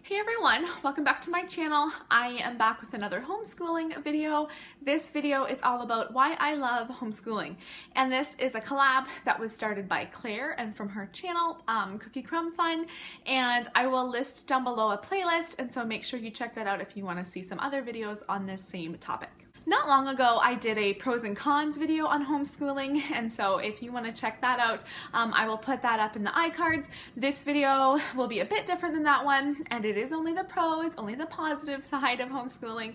Hey everyone, welcome back to my channel. I am back with another homeschooling video. This video is all about why I love homeschooling. And this is a collab that was started by Claire and from her channel, Cookie Crumb Fun. And I will list down below a playlist, and so make sure you check that out if you want to see some other videos on this same topic. Not long ago, I did a pros and cons video on homeschooling, and so if you want to check that out, I will put that up in the iCards. This video will be a bit different than that one, and it is only the pros, only the positive side of homeschooling.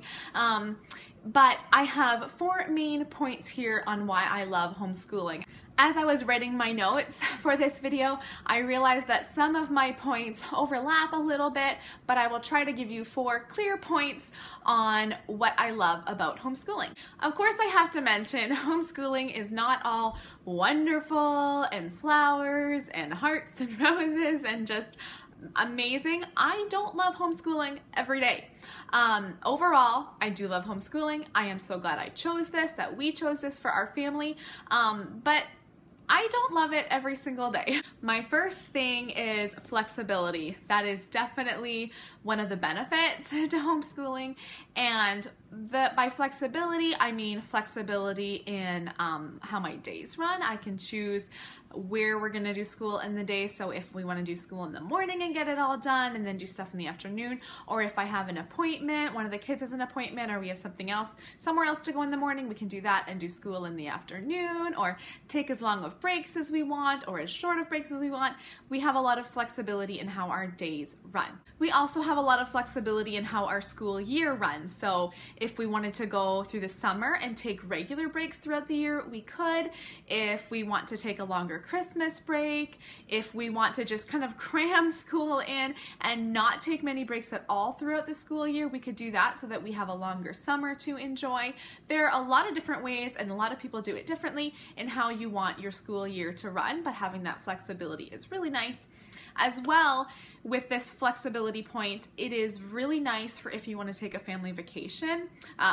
But I have 4 main points here on why I love homeschooling. As I was writing my notes for this video, I realized that some of my points overlap a little bit, but I will try to give you 4 clear points on what I love about homeschooling. Of course, I have to mention homeschooling is not all wonderful and flowers and hearts and roses and just amazing. I don't love homeschooling every day. Overall, I do love homeschooling. I am so glad I chose this, that we chose this for our family, but I don't love it every single day. My first thing is flexibility. That is definitely one of the benefits to homeschooling, and by flexibility, I mean flexibility in how my days run. I can choose where we're gonna do school in the day, so if we wanna do school in the morning and get it all done and then do stuff in the afternoon, or if I have an appointment, one of the kids has an appointment, or we have something else, somewhere else to go in the morning, we can do that and do school in the afternoon, or take as long of breaks as we want, or as short of breaks as we want. We have a lot of flexibility in how our days run. We also have a lot of flexibility in how our school year runs. So if we wanted to go through the summer and take regular breaks throughout the year, we could. If we want to take a longer Christmas break, if we want to just kind of cram school in and not take many breaks at all throughout the school year, we could do that so that we have a longer summer to enjoy. There are a lot of different ways, and a lot of people do it differently in how you want your school year to run, but having that flexibility is really nice. As well, with this flexibility point, it is really nice for if you want to take a family vacation.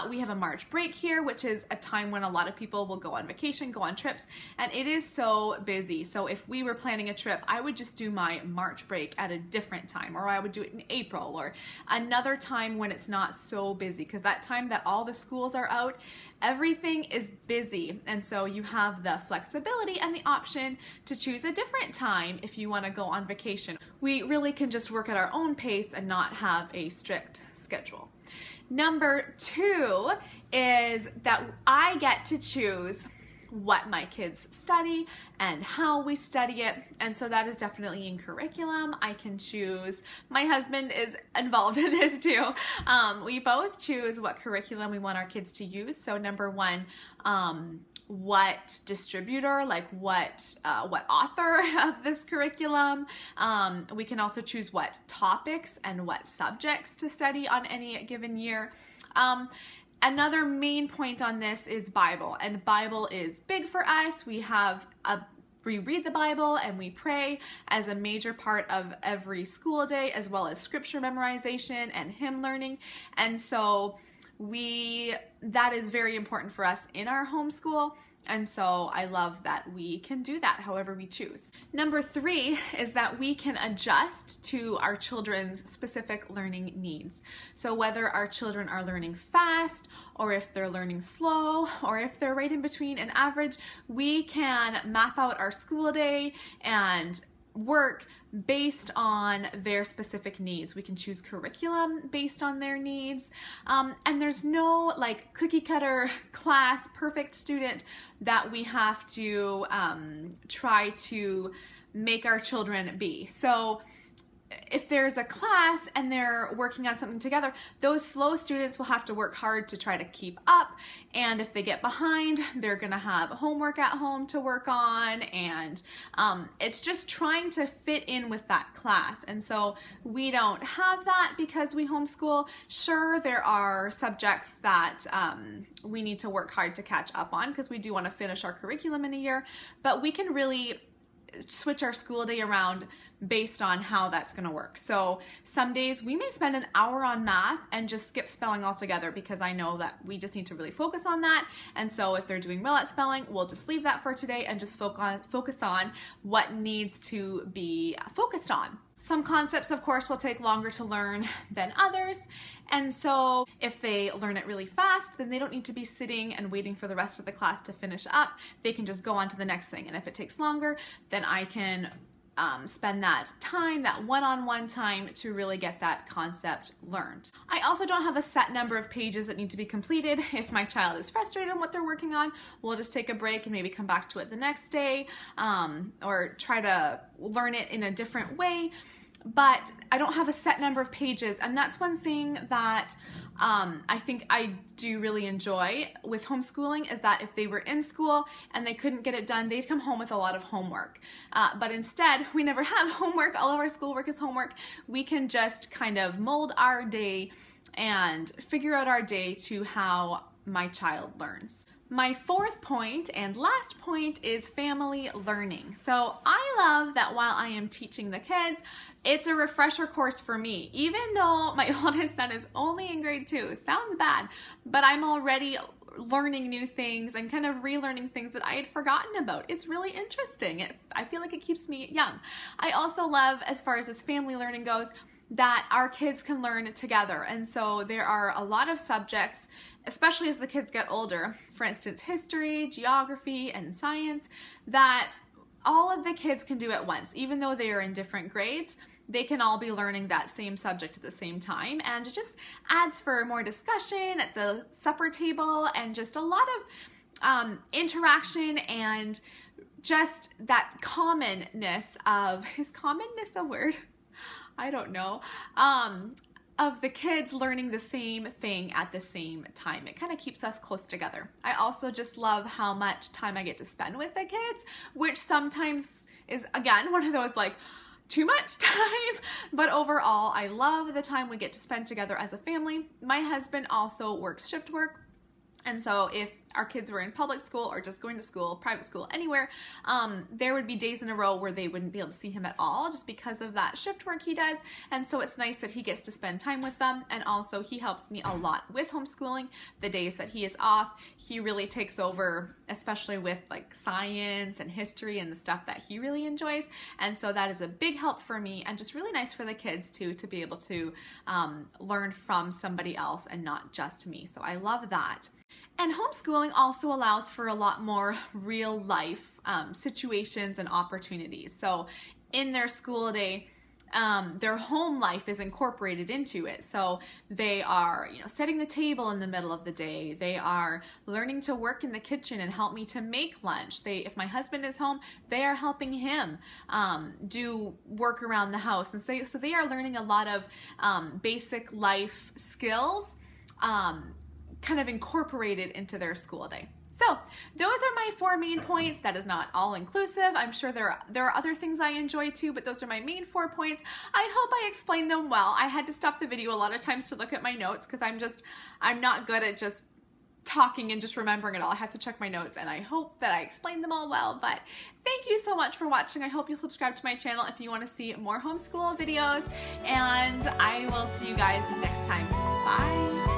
We have a March break here, which is a time when a lot of people will go on vacation, go on trips, and it is so busy. So if we were planning a trip, I would just do my March break at a different time, or I would do it in April, or another time when it's not so busy, because that time that all the schools are out, everything is busy. And so you have the flexibility and the option to choose a different time if you want to go on vacation. We really can just work at our own pace and not have a strict schedule. Number 2 is that I get to choose what my kids study and how we study it, and so that is definitely in curriculum. I can choose, my husband is involved in this too. We both choose what curriculum we want our kids to use. So number 1, what distributor, like what author of this curriculum. We can also choose what topics and what subjects to study on any given year. Another main point on this is Bible, and Bible is big for us. We read the Bible and we pray as a major part of every school day, as well as scripture memorization and hymn learning. And so that is very important for us in our homeschool. And so I love that we can do that however we choose. Number 3 is that we can adjust to our children's specific learning needs. So whether our children are learning fast, or if they're learning slow, or if they're right in between and average, we can map out our school day and work based on their specific needs. We can choose curriculum based on their needs, and there's no like cookie cutter class perfect student that we have to try to make our children be. So if there's a class and they're working on something together, those slow students will have to work hard to try to keep up, and if they get behind, they're gonna have homework at home to work on, and it's just trying to fit in with that class. And so we don't have that because we homeschool. Sure, there are subjects that we need to work hard to catch up on because we do want to finish our curriculum in a year, but we can really switch our school day around based on how that's going to work. So some days we may spend an hour on math and just skip spelling altogether because I know that we just need to really focus on that. And so if they're doing well at spelling, we'll just leave that for today and just focus on what needs to be focused on. Some concepts, of course, will take longer to learn than others. And so if they learn it really fast, then they don't need to be sitting and waiting for the rest of the class to finish up. They can just go on to the next thing. And if it takes longer, then I can spend that time, that one-on-one time, to really get that concept learned. I also don't have a set number of pages that need to be completed. If my child is frustrated on what they're working on, we'll just take a break and maybe come back to it the next day, or try to learn it in a different way. But I don't have a set number of pages, and that's one thing that I think I do really enjoy with homeschooling, is that if they were in school and they couldn't get it done, they'd come home with a lot of homework. But instead, we never have homework. All of our schoolwork is homework. We can just kind of mold our day and figure out our day to how my child learns. My fourth point and last point is family learning. So I love that while I am teaching the kids, it's a refresher course for me. Even though my oldest son is only in grade 2, sounds bad, but I'm already learning new things and kind of relearning things that I had forgotten about. It's really interesting. I feel like it keeps me young. I also love, as far as this family learning goes, that our kids can learn together. And so there are a lot of subjects, especially as the kids get older, for instance, history, geography, and science, that all of the kids can do at once. Even though they are in different grades, they can all be learning that same subject at the same time. And it just adds for more discussion at the supper table, and just a lot of interaction, and just that commonness of, is commonness a word? I don't know, of the kids learning the same thing at the same time. It kind of keeps us close together. I also just love how much time I get to spend with the kids, which sometimes is, again, one of those like, too much time, but overall, I love the time we get to spend together as a family. My husband also works shift work. And so if our kids were in public school or just going to school, private school, anywhere, there would be days in a row where they wouldn't be able to see him at all just because of that shift work he does. And so it's nice that he gets to spend time with them. And also he helps me a lot with homeschooling. The days that he is off, he really takes over, especially with like science and history and the stuff that he really enjoys. And so that is a big help for me, and just really nice for the kids too, to be able to learn from somebody else and not just me. So I love that. And homeschooling also allows for a lot more real life situations and opportunities. So in their school day, their home life is incorporated into it. So they are, setting the table in the middle of the day. They are learning to work in the kitchen and help me to make lunch. If my husband is home, they are helping him do work around the house. And so they are learning a lot of basic life skills kind of incorporated into their school day. So those are my 4 main points. That is not all inclusive. I'm sure there are other things I enjoy too, but those are my main 4 points. I hope I explained them well. I had to stop the video a lot of times to look at my notes, because I'm not good at just talking and just remembering it all. I have to check my notes, and I hope that I explained them all well. But thank you so much for watching. I hope you'll subscribe to my channel if you want to see more homeschool videos, and I will see you guys next time. Bye.